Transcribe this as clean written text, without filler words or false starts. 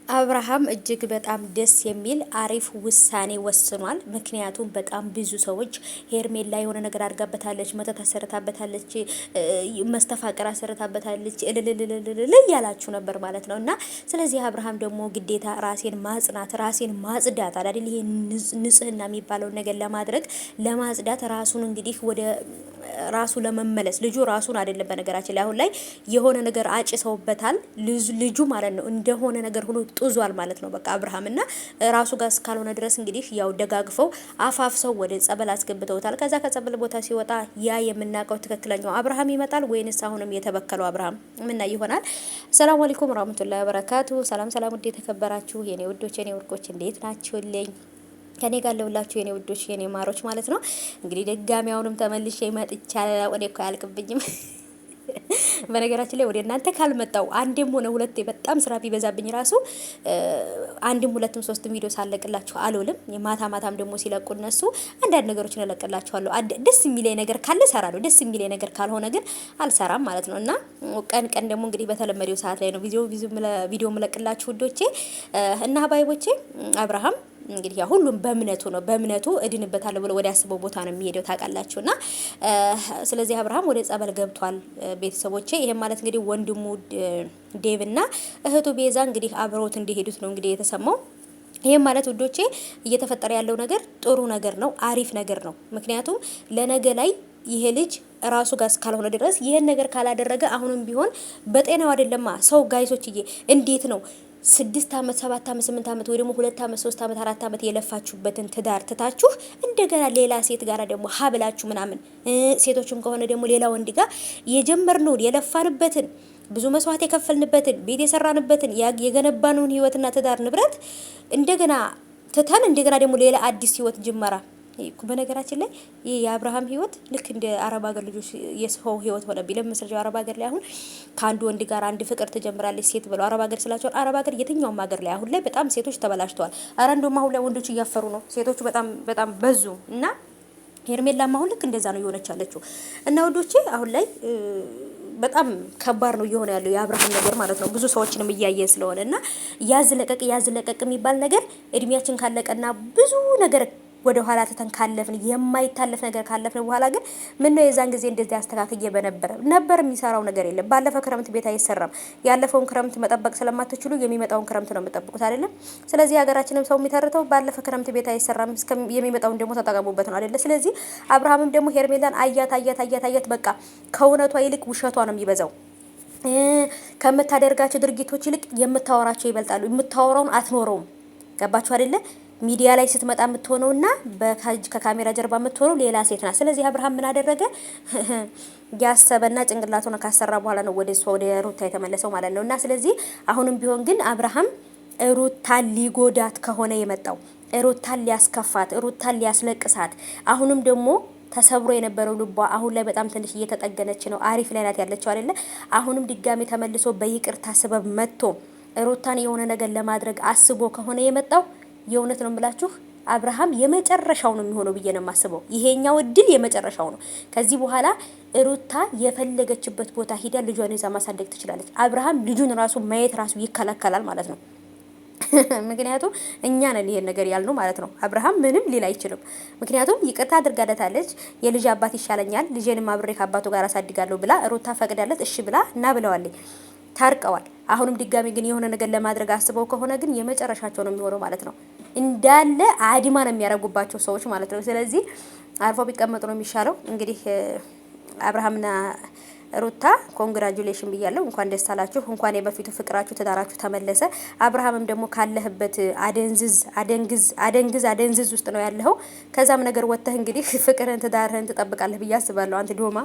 አብርሃም እጅግ በጣም ደስ የሚል አሪፍ ውሳኔ ወስኗል። ምክንያቱም በጣም ብዙ ሰዎች ሄርሜላ የሆነ ነገር አድርጋበታለች፣ መተት አሰርታበታለች፣ መስተፋቅር አሰርታበታለች እልልልልልል እያላችሁ ነበር ማለት ነው። እና ስለዚህ አብርሃም ደግሞ ግዴታ ራሴን ማጽናት ራሴን ማጽዳት አይደል፣ ይሄ ንጽህና የሚባለውን ነገር ለማድረግ ለማጽዳት ራሱን እንግዲህ ወደ ራሱ ለመመለስ ልጁ ራሱን አይደለም። በነገራችን ላይ አሁን ላይ የሆነ ነገር አጭሰውበታል ልጁ ማለት ነው። እንደሆነ ነገር ሆኖ ጡዟል ማለት ነው። በቃ አብርሃም እና ራሱ ጋር እስካልሆነ ድረስ እንግዲህ ያው ደጋግፈው አፋፍሰው ወደ ጸበል አስገብተውታል። ከዛ ከጸበል ቦታ ሲወጣ ያ የምናውቀው ትክክለኛው አብርሃም ይመጣል ወይንስ አሁንም የተበከለው አብርሃም ምን ይሆናል? ሰላም አለይኩም ወራህመቱላሂ ወበረካቱ። ሰላም ሰላም፣ ውድ የተከበራችሁ የኔ ውዶች የኔ ወርቆች እንዴት ናችሁልኝ? ከኔ ጋር ለውላችሁ የኔ ውዶች የኔ ማሮች ማለት ነው። እንግዲህ ድጋሚ አሁንም ተመልሼ መጥቻለሁ። እኔ እኮ አያልቅብኝም። በነገራችን ላይ ወደ እናንተ ካልመጣው አንዴም ሆነ ሁለቴ በጣም ስራ ቢበዛብኝ ራሱ አንድም ሁለትም ሶስትም ቪዲዮ ሳለቅላችሁ አልውልም። ማታም ደግሞ ሲለቁ እነሱ አንዳንድ ነገሮችን እለቅላችኋለሁ። ደስ የሚለኝ ነገር ካለ እሰራለሁ፣ ደስ የሚለኝ ነገር ካልሆነ ግን አልሰራም ማለት ነው። እና ቀን ደግሞ እንግዲህ በተለመደው ሰዓት ላይ ነው ቪዲዮ እለቅላችሁ ውዶቼ እና ባይቦቼ። አብርሃም እንግዲህ ያ ሁሉም በእምነቱ ነው። በእምነቱ እድንበታለሁ ብሎ ወደ ያስበው ቦታ ነው የሚሄደው ታውቃላችሁና ስለዚህ አብርሃም ወደ ጸበል ገብቷል ቤተሰቦቼ። ይሄ ማለት እንግዲህ ወንድሙ ዴቭ እና እህቱ ቤዛ እንግዲህ አብረውት እንደሄዱት ነው እንግዲህ የተሰማው። ይሄም ማለት ውዶቼ እየተፈጠረ ያለው ነገር ጥሩ ነገር ነው፣ አሪፍ ነገር ነው። ምክንያቱም ለነገ ላይ ይሄ ልጅ ራሱ ጋር እስካልሆነ ድረስ ይሄን ነገር ካላደረገ አሁንም ቢሆን በጤናው አይደለማ ሰው ጋይሶችዬ። እንዴት ነው 6 አመት 7 አመት 8 አመት ወይ ደግሞ 2 አመት 3 አመት 4 አመት የለፋችሁበትን ትዳር ትታችሁ እንደገና ሌላ ሴት ጋር ደግሞ ሀብላችሁ ምናምን፣ ሴቶችም ከሆነ ደግሞ ሌላ ወንድ ጋር የጀመርነውን የለፋንበትን ብዙ መስዋዕት የከፈልንበትን ቤት የሰራንበትን የገነባነውን ህይወትና ትዳር ንብረት እንደገና ትተን እንደገና ደግሞ ሌላ አዲስ ህይወት ጅመራ። በነገራችን ላይ ይሄ የአብርሃም ህይወት ልክ እንደ አረብ ሀገር ልጆች የሰው ህይወት ሆነ ቢለም መስርጃው አረብ ሀገር ላይ አሁን ከአንድ ወንድ ጋር አንድ ፍቅር ትጀምራለች ሴት ብለው አረብ ሀገር ስላቸው አረብ ሀገር የትኛውም ሀገር ላይ አሁን ላይ በጣም ሴቶች ተበላሽተዋል። አረ እንደውም አሁን ላይ ወንዶች እያፈሩ ነው፣ ሴቶቹ በጣም በዙ። እና ሄርሜላም አሁን ልክ እንደዛ ነው እየሆነች ያለችው። እና ወንዶቼ አሁን ላይ በጣም ከባድ ነው እየሆነ ያለው የአብርሃም ነገር ማለት ነው። ብዙ ሰዎችንም እያየን ስለሆነ እና ያዝ ለቀቅ የሚባል ነገር እድሜያችን ካለቀና ብዙ ነገር ወደ ኋላ ተተን ካለፍን የማይታለፍ ነገር ካለፍን በኋላ ግን ምን ነው የዛን ጊዜ እንደዚህ አስተካክዬ ነበር የሚሰራው ነገር የለም። ባለፈ ክረምት ቤት አይሰራም። ያለፈውን ክረምት መጠበቅ ስለማትችሉ የሚመጣውን ክረምት ነው የምጠብቁት አይደለም። ስለዚህ ሀገራችንም ሰው የሚተርተው ባለፈ ክረምት ቤት አይሰራም የሚመጣውን ደግሞ ተጠቀሙበት ነው አይደለ። ስለዚህ አብርሃምም ደግሞ ሄርሜላን አያት በቃ ከእውነቷ ይልቅ ውሸቷ ነው የሚበዛው። ከምታደርጋቸው ድርጊቶች ይልቅ የምታወራቸው ይበልጣሉ። የምታወራውን አትኖረውም። ገባችሁ አይደለ? ሚዲያ ላይ ስትመጣ የምትሆነውና ከካሜራ ጀርባ የምትሆነው ሌላ ሴት ናት። ስለዚህ አብርሃም ምን አደረገ? ያሰበና ጭንቅላቱን ካሰራ በኋላ ነው ወደ ሩታ የተመለሰው ማለት ነው። እና ስለዚህ አሁንም ቢሆን ግን አብርሃም ሩታን ሊጎዳት ከሆነ የመጣው ሩታን ሊያስከፋት፣ ሩታን ሊያስለቅሳት፣ አሁንም ደግሞ ተሰብሮ የነበረው ልቧ አሁን ላይ በጣም ትንሽ እየተጠገነች ነው። አሪፍ ላይ ናት ያለችው አይደለ? አሁንም ድጋሚ ተመልሶ በይቅርታ ሰበብ መጥቶ ሩታን የሆነ ነገር ለማድረግ አስቦ ከሆነ የመጣው የእውነት ነው የምላችሁ አብርሃም የመጨረሻው ነው የሚሆነው ብዬ ነው የማስበው። ይሄኛው እድል የመጨረሻው ነው። ከዚህ በኋላ ሩታ የፈለገችበት ቦታ ሂዳ ልጇን ይዛ ማሳደግ ትችላለች። አብርሃም ልጁን ራሱ ማየት ራሱ ይከለከላል ማለት ነው። ምክንያቱም እኛ ነን ይሄን ነገር ያልነው ማለት ነው። አብርሃም ምንም ሊል አይችልም። ምክንያቱም ይቅርታ አድርጋለታለች። የልጅ አባት ይሻለኛል፣ ልጄንም አብሬ ከአባቱ ጋር አሳድጋለሁ ብላ ሩታ ፈቅዳለት እሺ ብላ እና ብለዋለች። ታርቀዋል። አሁንም ድጋሚ ግን የሆነ ነገር ለማድረግ አስበው ከሆነ ግን የመጨረሻቸው ነው የሚሆነው ማለት ነው። እንዳለ አዲማ ነው የሚያረጉባቸው ሰዎች ማለት ነው። ስለዚህ አርፎ ቢቀመጡ ነው የሚሻለው። እንግዲህ አብርሃምና ሩታ ኮንግራጁሌሽን ብያለሁ። እንኳን ደስ አላችሁ። እንኳን የበፊቱ ፍቅራችሁ ትዳራችሁ ተመለሰ። አብርሃምም ደግሞ ካለህበት አደንዝዝ ውስጥ ነው ያለኸው። ከዛም ነገር ወጥተህ እንግዲህ ፍቅርህን ትዳርህን ትጠብቃለህ ብዬ አስባለሁ። አንተ ዶማ